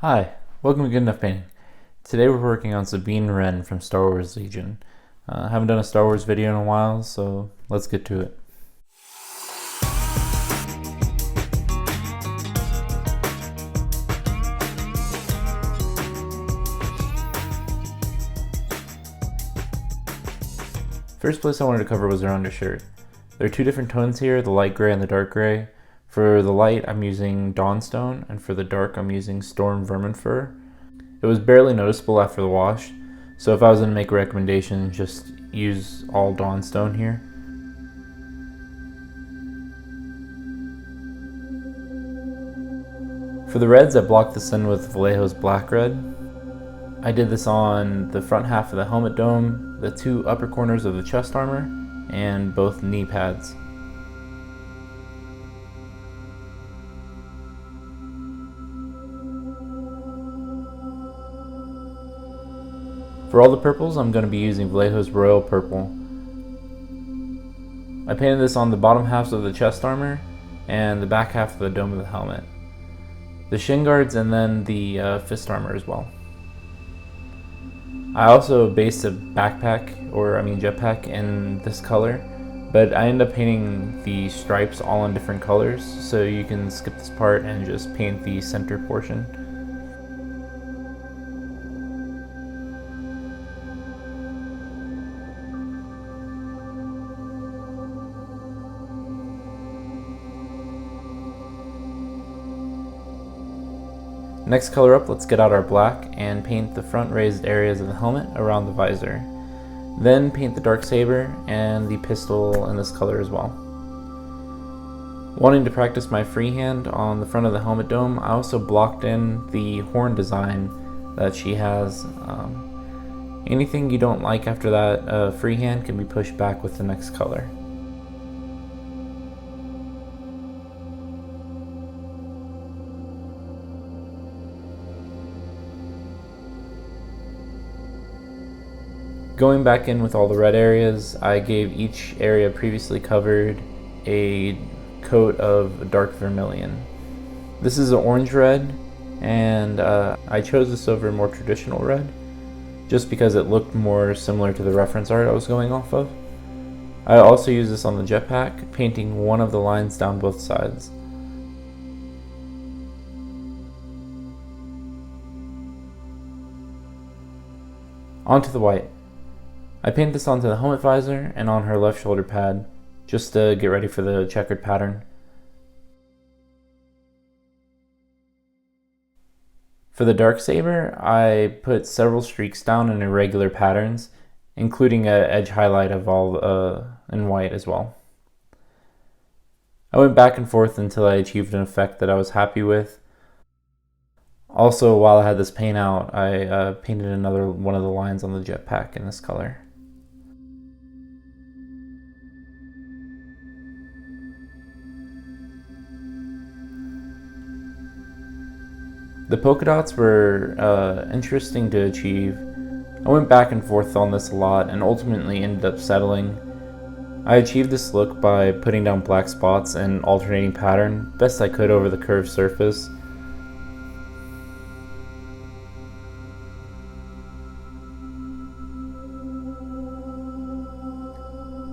Hi, welcome to Good Enough Painting. Today we're working on Sabine Wren from Star Wars Legion. I haven't done a Star Wars video in a while, so let's get to it. First place I wanted to cover was her undershirt. There are two different tones here, the light gray and the dark gray. For the light, I'm using Dawnstone, and for the dark, I'm using Storm Vermin Fur. It was barely noticeable after the wash, so if I was going to make a recommendation, just use all Dawnstone here. For the reds, I blocked this in with Vallejo's Black Red. I did this on the front half of the helmet dome, the two upper corners of the chest armor, and both knee pads. For all the purples, I'm going to be using Vallejo's Royal Purple. I painted this on the bottom halves of the chest armor and the back half of the dome of the helmet, the shin guards, and then the fist armor as well. I also based a jetpack in this color, but I ended up painting the stripes all in different colors, so you can skip this part and just paint the center portion. Next color up, let's get out our black and paint the front raised areas of the helmet around the visor. Then paint the dark saber and the pistol in this color as well. Wanting to practice my freehand on the front of the helmet dome, I also blocked in the horn design that she has. Anything you don't like after that freehand can be pushed back with the next color. Going back in with all the red areas, I gave each area previously covered a coat of dark vermilion. This is an orange red, and I chose this over more traditional red just because it looked more similar to the reference art I was going off of. I also used this on the jetpack, painting one of the lines down both sides. Onto the white. I painted this onto the helmet visor and on her left shoulder pad, just to get ready for the checkered pattern. For the dark saber, I put several streaks down in irregular patterns, including an edge highlight of all in white as well. I went back and forth until I achieved an effect that I was happy with. Also, while I had this paint out, I painted another one of the lines on the jetpack in this color. The polka dots were interesting to achieve. I went back and forth on this a lot and ultimately ended up settling. I achieved this look by putting down black spots and alternating pattern best I could over the curved surface.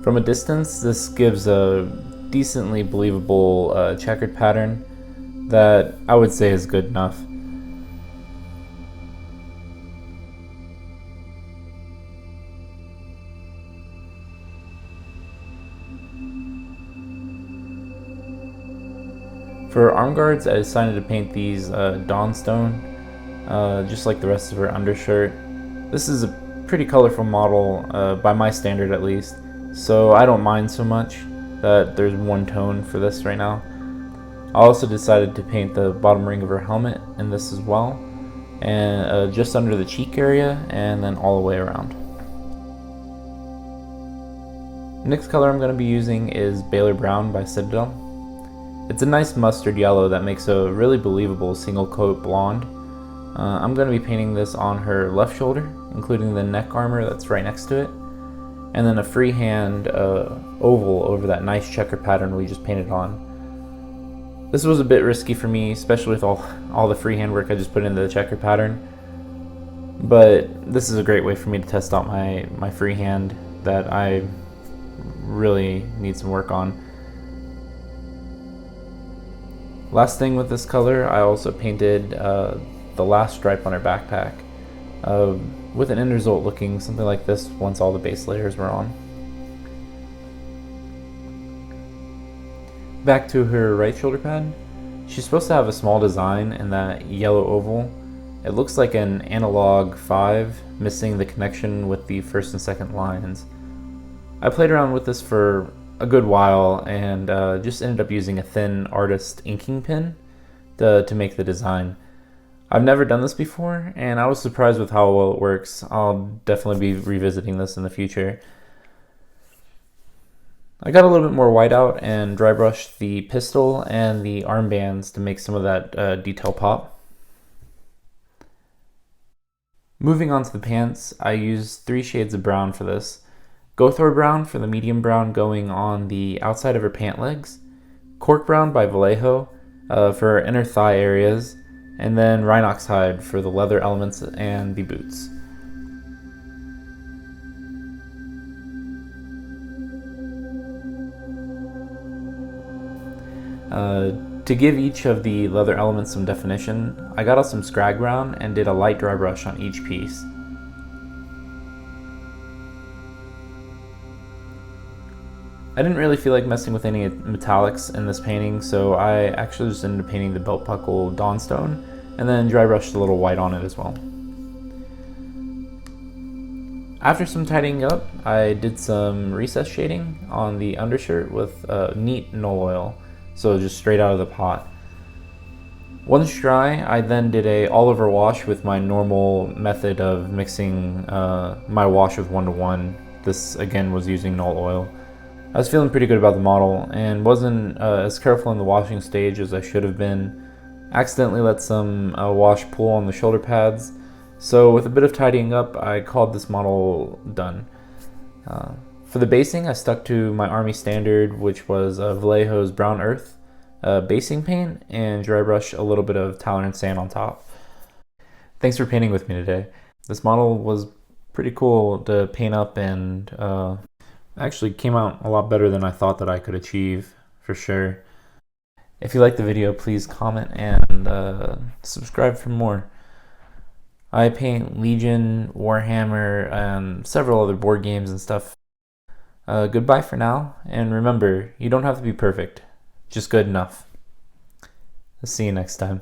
From a distance, this gives a decently believable checkered pattern that I would say is good enough. For arm guards, I decided to paint these Dawnstone, just like the rest of her undershirt. This is a pretty colorful model, by my standard at least, so I don't mind so much that there's one tone for this right now. I also decided to paint the bottom ring of her helmet in this as well, and just under the cheek area, and then all the way around. The next color I'm going to be using is Baylor Brown by Citadel. It's a nice mustard yellow that makes a really believable single coat blonde. I'm going to be painting this on her left shoulder, including the neck armor that's right next to it, and then a freehand, 'freehand' oval over that nice checker pattern we just painted on. This was a bit risky for me, especially with all the freehand work I just put into the checker pattern. But this is a great way for me to test out my freehand that I really need some work on. Last thing with this color, I also painted the last stripe on her backpack with an end result looking something like this once all the base layers were on. Back to her right shoulder pad, she's supposed to have a small design in that yellow oval. It looks like an analog 5, missing the connection with the first and second lines. I played around with this for a good while and just ended up using a thin artist inking pen to make the design. I've never done this before, and I was surprised with how well it works. I'll definitely be revisiting this in the future. I got a little bit more white out and dry brushed the pistol and the armbands to make some of that detail pop. Moving on to the pants, I used 3 shades of brown for this. Gothor brown for the medium brown going on the outside of her pant legs, cork brown by Vallejo for her inner thigh areas, and then Rhinox hide for the leather elements and the boots. To give each of the leather elements some definition, I got out some scrag brown and did a light dry brush on each piece. I didn't really feel like messing with any metallics in this painting, so I actually just ended up painting the belt buckle Dawnstone and then dry brushed a little white on it as well. After some tidying up, I did some recess shading on the undershirt with neat Null Oil, so just straight out of the pot. Once dry, I then did a all-over wash with my normal method of mixing my wash with 1:1. This again was using Null Oil. I was feeling pretty good about the model and wasn't as careful in the washing stage as I should have been. Accidentally let some wash pool on the shoulder pads, so with a bit of tidying up, I called this model done. For the basing, I stuck to my Army standard, which was Vallejo's Brown Earth basing paint, and dry brush a little bit of Tyler and sand on top. Thanks for painting with me today. This model was pretty cool to paint up and actually came out a lot better than I thought that I could achieve, for sure. If you liked the video, please comment and subscribe for more. I paint Legion, Warhammer, and several other board games and stuff. Goodbye for now, and remember, you don't have to be perfect, just good enough. See you next time.